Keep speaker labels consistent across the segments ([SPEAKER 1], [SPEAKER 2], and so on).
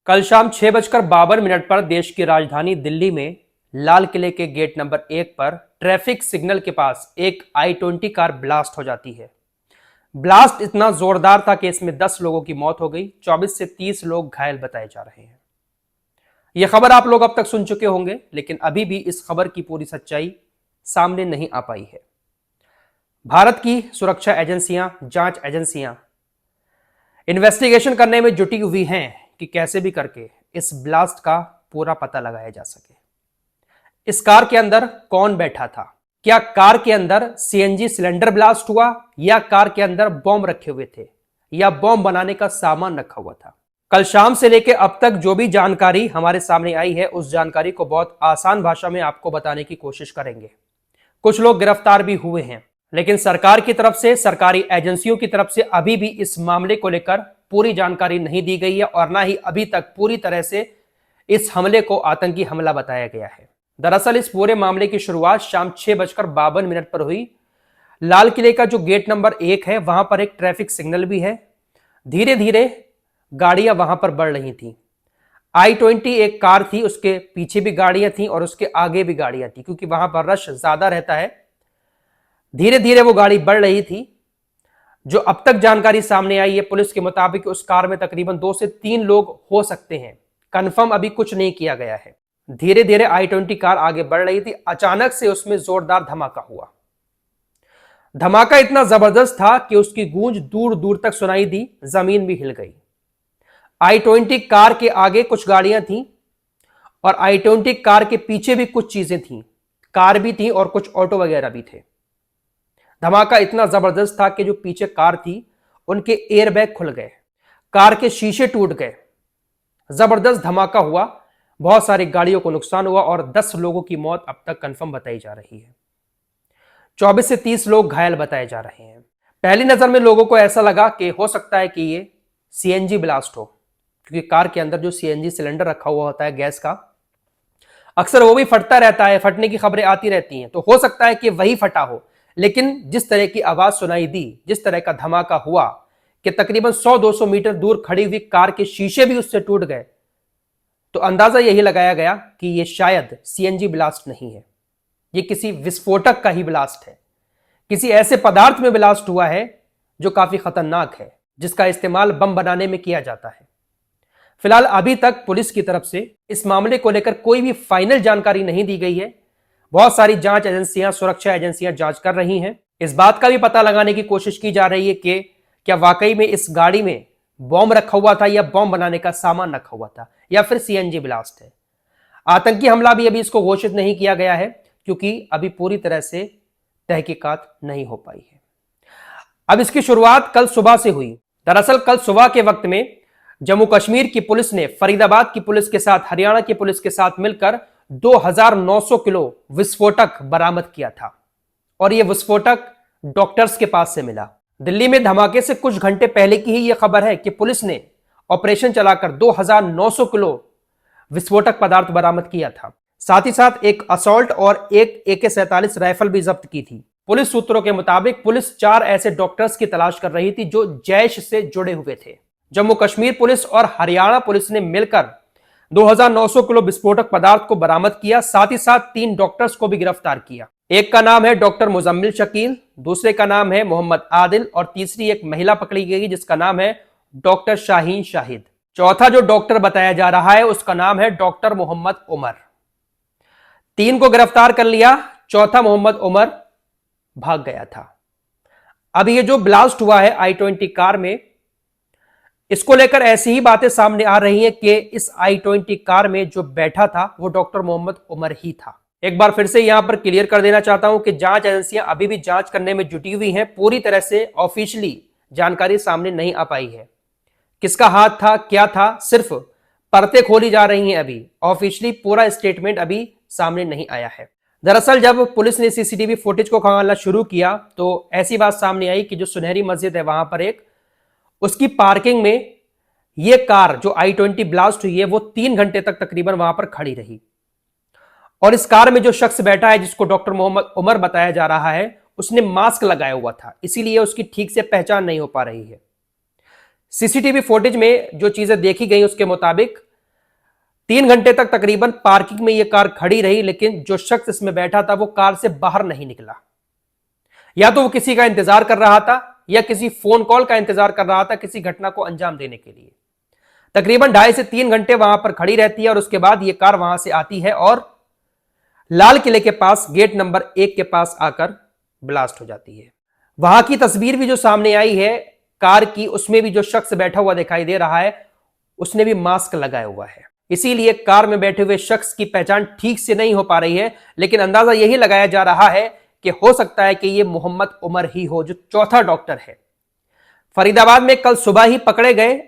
[SPEAKER 1] कल शाम 6:52 पर देश की राजधानी दिल्ली में लाल किले के गेट नंबर 1 पर ट्रैफिक सिग्नल के पास एक I-20 कार ब्लास्ट हो जाती है। ब्लास्ट इतना जोरदार था कि इसमें 10 लोगों की मौत हो गई, 24 से 30 लोग घायल बताए जा रहे हैं। यह खबर आप लोग अब तक सुन चुके होंगे, लेकिन अभी भी इस खबर की पूरी सच्चाई सामने नहीं आ पाई है। भारत की सुरक्षा एजेंसियां, जांच एजेंसियां इन्वेस्टिगेशन करने में जुटी हुई हैं कि कैसे भी करके इस ब्लास्ट का पूरा पता लगाया जा सके। इस कार के अंदर कौन बैठा था? क्या कार के अंदर सीएनजी सिलेंडर ब्लास्ट हुआ या कार के अंदर बॉम्ब रखे हुए थे या बॉम्ब बनाने का सामान रखा हुआ था? कल शाम से लेकर अब तक जो भी जानकारी हमारे सामने आई है, उस जानकारी को बहुत आसान भाषा में आपको बताने की कोशिश करेंगे। कुछ लोग गिरफ्तार भी हुए हैं, लेकिन सरकार की तरफ से, सरकारी एजेंसियों की तरफ से अभी भी इस मामले को लेकर पूरी जानकारी नहीं दी गई है और ना ही अभी तक पूरी तरह से इस हमले को आतंकी हमला बताया गया है। दरअसल इस पूरे मामले की शुरुआत शाम 6:52 पर हुई। लाल किले का जो गेट नंबर 1 है, वहां पर एक ट्रैफिक सिग्नल भी है। धीरे धीरे गाड़ियां वहां पर बढ़ रही थी। I-20 एक कार थी, उसके पीछे भी गाड़ियां थी और उसके आगे भी गाड़ियां थी, क्योंकि वहां पर रश ज्यादा रहता है। धीरे धीरे वो गाड़ी बढ़ रही थी। जो अब तक जानकारी सामने आई है, पुलिस के मुताबिक उस कार में तकरीबन 2 से 3 लोग हो सकते हैं। कंफर्म अभी कुछ नहीं किया गया है। धीरे धीरे I-20 कार आगे बढ़ रही थी। अचानक से उसमें जोरदार धमाका हुआ। धमाका इतना जबरदस्त था कि उसकी गूंज दूर दूर तक सुनाई दी, जमीन भी हिल गई। I-20 कार के आगे कुछ गाड़ियां थीं और I-20 कार के पीछे भी कुछ चीजें थीं। कार भी थी और कुछ ऑटो वगैरह भी थे। धमाका इतना जबरदस्त था कि जो पीछे कार थी, उनके एयरबैग खुल गए, कार के शीशे टूट गए। जबरदस्त धमाका हुआ, बहुत सारी गाड़ियों को नुकसान हुआ और 10 लोगों की मौत अब तक कंफर्म बताई जा रही है। 24 से 30 लोग घायल बताए जा रहे हैं। पहली नजर में लोगों को ऐसा लगा कि हो सकता है कि ये सीएनजी ब्लास्ट हो, क्योंकि कार के अंदर जो सीएनजी सिलेंडर रखा हुआ होता है गैस का, अक्सर वो भी फटता रहता है, फटने की खबरें आती रहती हैं, तो हो सकता है कि वही फटा हो। लेकिन जिस तरह की आवाज सुनाई दी, जिस तरह का धमाका हुआ कि तकरीबन 100-200 मीटर दूर खड़ी हुई कार के शीशे भी उससे टूट गए, तो अंदाजा यही लगाया गया कि यह शायद सीएनजी ब्लास्ट नहीं है, यह किसी विस्फोटक का ही ब्लास्ट है। किसी ऐसे पदार्थ में ब्लास्ट हुआ है जो काफी खतरनाक है, जिसका इस्तेमाल बम बनाने में किया जाता है। फिलहाल अभी तक पुलिस की तरफ से इस मामले को लेकर कोई भी फाइनल जानकारी नहीं दी गई है। बहुत सारी जांच एजेंसियां, सुरक्षा एजेंसियां जांच कर रही हैं। इस बात का भी पता लगाने की कोशिश की जा रही है कि क्या वाकई में इस गाड़ी में बॉम्ब रखा हुआ था या बॉम्ब बनाने का सामान रखा हुआ था या फिर सीएनजी ब्लास्ट है। आतंकी हमला भी अभी इसको घोषित नहीं किया गया है, क्योंकि अभी पूरी तरह से तहकीकात नहीं हो पाई है। अब इसकी शुरुआत कल सुबह से हुई। दरअसल कल सुबह के वक्त में जम्मू कश्मीर की पुलिस ने फरीदाबाद की पुलिस के साथ, हरियाणा की पुलिस के साथ मिलकर 2900 किलो विस्फोटक बरामद किया था और यह विस्फोटक डॉक्टर्स के पास से मिला। दिल्ली में धमाके से कुछ घंटे पहले की ही यह खबर है कि पुलिस ने ऑपरेशन चलाकर 2900 किलो विस्फोटक पदार्थ बरामद किया था। साथ ही साथ एक असॉल्ट और एक AK-47 राइफल भी जब्त की थी। पुलिस सूत्रों के मुताबिक पुलिस 4 ऐसे डॉक्टर्स की तलाश कर रही थी जो जैश से जुड़े हुए थे। जम्मू कश्मीर पुलिस और हरियाणा पुलिस ने मिलकर 2900 किलो विस्फोटक पदार्थ को बरामद किया। साथ ही साथ 3 डॉक्टर्स को भी गिरफ्तार किया। एक का नाम है डॉक्टर मुजम्मिल शकील, दूसरे का नाम है मोहम्मद आदिल और तीसरी एक महिला पकड़ी गई जिसका नाम है डॉक्टर शाहीन शाहिद। चौथा जो डॉक्टर बताया जा रहा है उसका नाम है डॉक्टर मोहम्मद उमर। 3 को गिरफ्तार कर लिया, चौथा मोहम्मद उमर भाग गया था। अब ये जो ब्लास्ट हुआ है I-20 कार में, इसको लेकर ऐसी ही बातें सामने आ रही हैं कि इस I-20 कार में जो बैठा था वो डॉक्टर मोहम्मद उमर ही था। एक बार फिर से यहां पर क्लियर कर देना चाहता हूं कि जांच एजेंसियां अभी भी जांच करने में जुटी हुई हैं। पूरी तरह से ऑफिशियली जानकारी सामने नहीं आ पाई है। किसका हाथ था, क्या था, सिर्फ परतें खोली जा रही हैं। अभी ऑफिशियली पूरा स्टेटमेंट अभी सामने नहीं आया है। दरअसल जब पुलिस ने सीसीटीवी फुटेज को खंगालना शुरू किया तो ऐसी बात सामने आई कि जो सुनहरी मस्जिद है वहां पर उसकी पार्किंग में यह कार जो I-20 ब्लास्ट हुई है वो 3 घंटे तक तकरीबन वहां पर खड़ी रही और इस कार में जो शख्स बैठा है जिसको डॉक्टर मोहम्मद उमर बताया जा रहा है, उसने मास्क लगाया हुआ था, इसीलिए उसकी ठीक से पहचान नहीं हो पा रही है। सीसीटीवी फुटेज में जो चीजें देखी गई उसके मुताबिक 3 घंटे तक तकरीबन पार्किंग में यह कार खड़ी रही, लेकिन जो शख्स इसमें बैठा था वो कार से बाहर नहीं निकला। या तो वो किसी का इंतजार कर रहा था या किसी फोन कॉल का इंतजार कर रहा था किसी घटना को अंजाम देने के लिए। तकरीबन 2.5 से 3 घंटे वहां पर खड़ी रहती है और उसके बाद यह कार वहां से आती है और लाल किले के पास गेट नंबर 1 के पास आकर ब्लास्ट हो जाती है। वहां की तस्वीर भी जो सामने आई है कार की, उसमें भी जो शख्स बैठा हुआ दिखाई दे रहा है उसने भी मास्क लगाया हुआ है। इसीलिए कार में बैठे हुए शख्स की पहचान ठीक से नहीं हो पा रही है, लेकिन अंदाजा यही लगाया जा रहा है कि हो सकता है कि यह मोहम्मद उमर ही हो, जो चौथा डॉक्टर है। फरीदाबाद में कल सुबह ही पकड़े गए,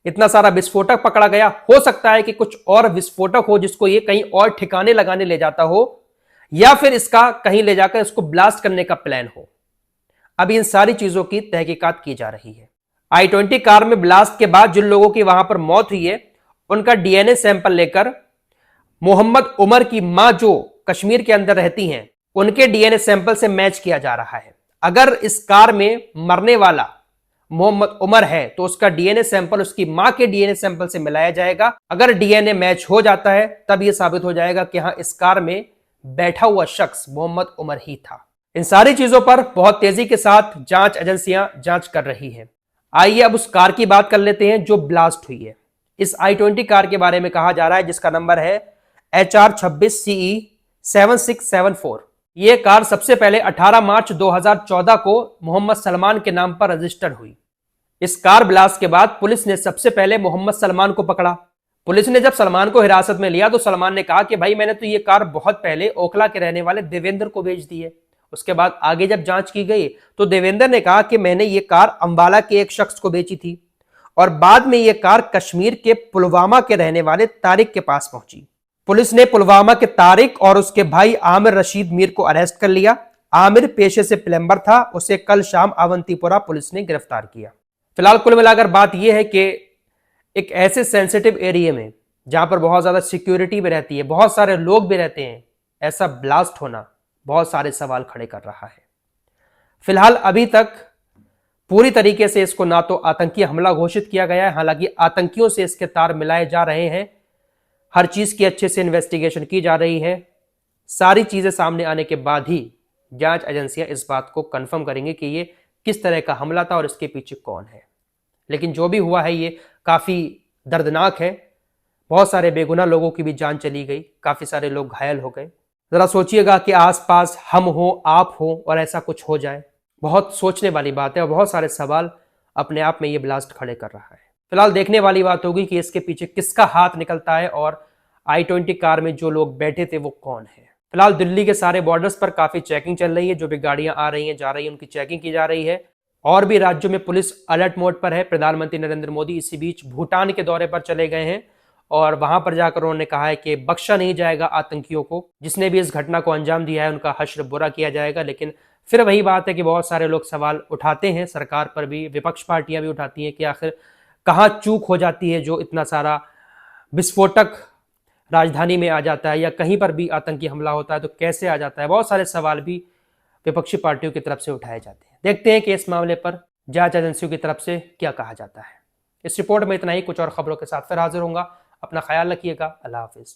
[SPEAKER 1] इतना सारा विस्फोटक पकड़ा गया। हो सकता है कि कुछ और विस्फोटक हो जिसको ये कहीं और ठिकाने लगाने ले जाता हो, या फिर इसका कहीं ले जाकर इसको ब्लास्ट करने का प्लान हो। अब इन सारी चीजों की तहकीकात की जा रही है। i20 कार में ब्लास्ट के बाद जिन लोगों की वहां पर मौत हुई है उनका डीएनए सैंपल लेकर मोहम्मद उमर की मां जो कश्मीर के अंदर रहती हैं उनके डीएनए सैंपल से मैच किया जा रहा है। अगर इस कार में मरने वाला मोहम्मद उमर है तो उसका डीएनए सैंपल उसकी मां के डीएनए सैंपल से मिलाया जाएगा। अगर डीएनए मैच हो जाता है तब यह साबित हो जाएगा कि हां, इस कार में बैठा हुआ शख्स मोहम्मद उमर ही था। इन सारी चीजों पर बहुत तेजी के साथ जांच एजेंसियां जांच कर रही हैं। आइए अब उस कार की बात कर लेते हैं जो ब्लास्ट हुई है। इस i20 कार के बारे में कहा जा रहा है जिसका नंबर है HR26CE 7674। यह कार सबसे पहले 18 मार्च 2014 को मोहम्मद सलमान के नाम पर रजिस्टर हुई। इस कार ब्लास्ट के बाद पुलिस ने सबसे पहले मोहम्मद सलमान को पकड़ा। पुलिस ने जब सलमान को हिरासत में लिया तो सलमान ने कहा कि भाई मैंने तो ये कार बहुत पहले ओखला के रहने वाले देवेंद्र को बेच दी है। उसके बाद आगे जब जांच की गई तो देवेंद्र ने कहा कि मैंने ये कार अंबाला के एक शख्स को बेची थी और बाद में ये कार कश्मीर के पुलवामा के रहने वाले तारिक के पास पहुंची। पुलिस ने पुलवामा के तारिक और उसके भाई आमिर रशीद मीर को अरेस्ट कर लिया। आमिर पेशे से प्लम्बर था, उसे कल शाम अवंतीपुरा पुलिस ने गिरफ्तार किया। फिलहाल कुल मिलाकर बात यह है कि एक ऐसे सेंसिटिव एरिया में जहां पर बहुत ज्यादा सिक्योरिटी भी रहती है, बहुत सारे लोग भी रहते हैं, ऐसा ब्लास्ट होना बहुत सारे सवाल खड़े कर रहा है। फिलहाल अभी तक पूरी तरीके से इसको ना तो आतंकी हमला घोषित किया गया है, हालांकि आतंकियों से इसके तार मिलाए जा रहे हैं। हर चीज की अच्छे से इन्वेस्टिगेशन की जा रही है। सारी चीजें सामने आने के बाद ही जांच एजेंसियां इस बात को कंफर्म करेंगे कि ये किस तरह का हमला था और इसके पीछे कौन है। लेकिन जो भी हुआ है ये काफी दर्दनाक है। बहुत सारे बेगुनाह लोगों की भी जान चली गई, काफी सारे लोग घायल हो गए। जरा सोचिएगा कि आसपास हम हो, आप हो और ऐसा कुछ हो जाए। बहुत सोचने वाली बात है और बहुत सारे सवाल अपने आप में ये ब्लास्ट खड़े कर रहा है। फिलहाल देखने वाली बात होगी कि इसके पीछे किसका हाथ निकलता है और i20 कार में जो लोग बैठे थे वो कौन है। फिलहाल दिल्ली के सारे बॉर्डर्स पर काफी चेकिंग चल रही है। जो भी गाड़ियां आ रही हैं जा रही हैं उनकी चेकिंग की जा रही है और भी राज्यों में पुलिस अलर्ट मोड पर है। प्रधानमंत्री नरेंद्र मोदी इसी बीच भूटान के दौरे पर चले गए हैं और वहां पर जाकर उन्होंने कहा है कि बख्शा नहीं जाएगा आतंकियों को। जिसने भी इस घटना को अंजाम दिया है उनका हश्र बुरा किया जाएगा। लेकिन फिर वही बात है कि बहुत सारे लोग सवाल उठाते हैं, सरकार पर भी, विपक्ष पार्टियां भी उठाती हैं कि आखिर कहाँ चूक हो जाती है जो इतना सारा विस्फोटक राजधानी में आ जाता है या कहीं पर भी आतंकी हमला होता है तो कैसे आ जाता है। बहुत सारे सवाल भी विपक्षी पार्टियों की तरफ से उठाए जाते हैं। देखते हैं कि इस मामले पर जांच एजेंसियों की तरफ से क्या कहा जाता है। इस रिपोर्ट में इतना ही। कुछ और खबरों के साथ फिर हाजिर होऊंगा। अपना ख्याल रखिएगा। अल्लाह हाफिज।